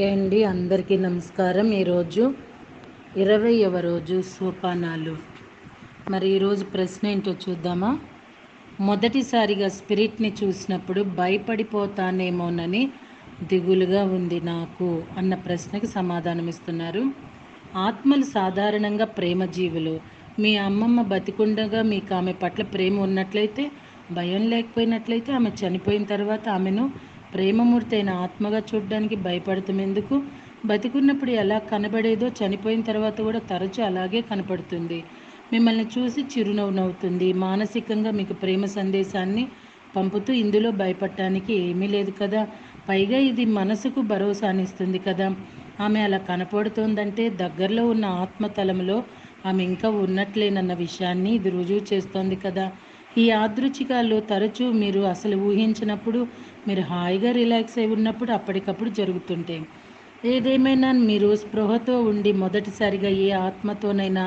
Okay అండి, అందరికీ నమస్కారం. ఈరోజు 20వ రోజు సోపానాలు. మరి ఈరోజు ప్రశ్న ఏంటో చూద్దామా? మొదటిసారిగా స్పిరిట్ని చూసినప్పుడు భయపడిపోతానేమోనని దిగులుగా ఉంది నాకు అన్న ప్రశ్నకి సమాధానం ఇస్తున్నారు. ఆత్మలు సాధారణంగా ప్రేమ జీవులు. మీ అమ్మమ్మ బతికుండగా మీకు ఆమె పట్ల ప్రేమ ఉన్నట్లయితే, భయం లేకపోయినట్లయితే, ఆమె చనిపోయిన తర్వాత ఆమెను ప్రేమమూర్తి అయిన ఆత్మగా చూడడానికి భయపడతాం ఎందుకు? బతికున్నప్పుడు ఎలా కనబడేదో చనిపోయిన తర్వాత కూడా తరచూ అలాగే కనపడుతుంది. మిమ్మల్ని చూసి చిరునవ్వు నవ్వుతుంది. మానసికంగా మీకు ప్రేమ సందేశాన్ని పంపుతూ ఇందులో భయపడటానికి ఏమీ లేదు కదా. పైగా ఇది మనసుకు భరోసానిస్తుంది కదా. ఆమె అలా కనపడుతోందంటే దగ్గరలో ఉన్న ఆత్మతలంలో ఆమె ఇంకా ఉన్నట్లేనన్న విషయాన్ని ఇది రుజువు చేస్తోంది కదా. ఈ యాదృచ్ఛికాలు తరచూ మీరు అసలు ఊహించినప్పుడు, మీరు హాయిగా రిలాక్స్ అయి ఉన్నప్పుడు అప్పటికప్పుడు జరుగుతుంటాయి. ఏదేమైనా మీరు స్పృహతో ఉండి మొదటిసారిగా ఏ ఆత్మతోనైనా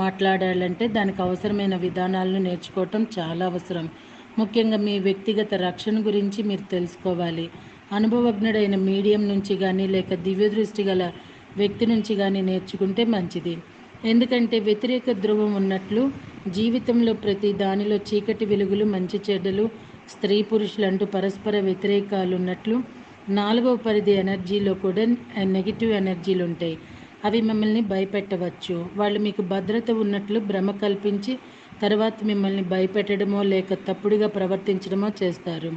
మాట్లాడాలంటే దానికి అవసరమైన విధానాలను నేర్చుకోవటం చాలా అవసరం. ముఖ్యంగా మీ వ్యక్తిగత రక్షణ గురించి మీరు తెలుసుకోవాలి. అనుభవజ్ఞుడైన మీడియం నుంచి కానీ లేక దివ్య దృష్టి గల వ్యక్తి నుంచి కానీ నేర్చుకుంటే మంచిది. ఎందుకంటే వ్యతిరేక ధ్రువం ఉన్నట్లు జీవితంలో ప్రతి దానిలో చీకటి వెలుగులు, మంచి చెడ్డలు, స్త్రీ పురుషులు అంటూ పరస్పర వ్యతిరేకాలు ఉన్నట్లు 4వ పరిధి ఎనర్జీలో కూడా నెగిటివ్ ఎనర్జీలు ఉంటాయి. అవి మిమ్మల్ని భయపెట్టవచ్చు. వాళ్ళు మీకు భద్రత ఉన్నట్లు భ్రమ కల్పించి తర్వాత మిమ్మల్ని భయపెట్టడమో లేక తప్పుడుగా ప్రవర్తించడమో చేస్తారు.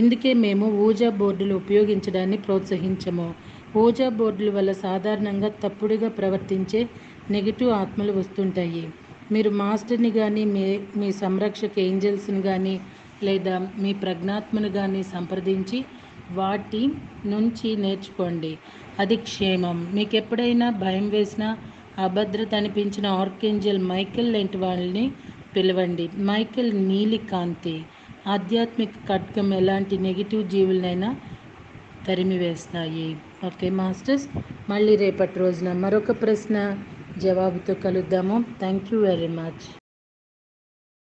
ఇందుకే మేము ఊజా బోర్డులు ఉపయోగించడాన్ని ప్రోత్సహించము. ఊజా బోర్డుల వల్ల సాధారణంగా తప్పుడుగా ప్రవర్తించే నెగిటివ్ ఆత్మలు వస్తుంటాయి. మీరు మాస్టర్ని కానీ మీ సంరక్షక ఏంజల్స్ని కానీ లేదా మీ ప్రజ్ఞాత్మను కానీ సంప్రదించి వాటి నుంచి నేర్చుకోండి. అది క్షేమం. మీకు ఎప్పుడైనా భయం వేసినా, అభద్రత అనిపించిన ఆర్కేంజల్ మైకెల్ లాంటి వాళ్ళని పిలవండి. మైకెల్ నీలి కాంతి, ఆధ్యాత్మిక ఖడ్గం ఎలాంటి నెగిటివ్ జీవులనైనా తరిమివేస్తాయి. ఓకే మాస్టర్స్, మళ్ళీ రేపటి రోజున మరొక ప్రశ్న జవాబుతో కలుద్దాము. Thank you very much.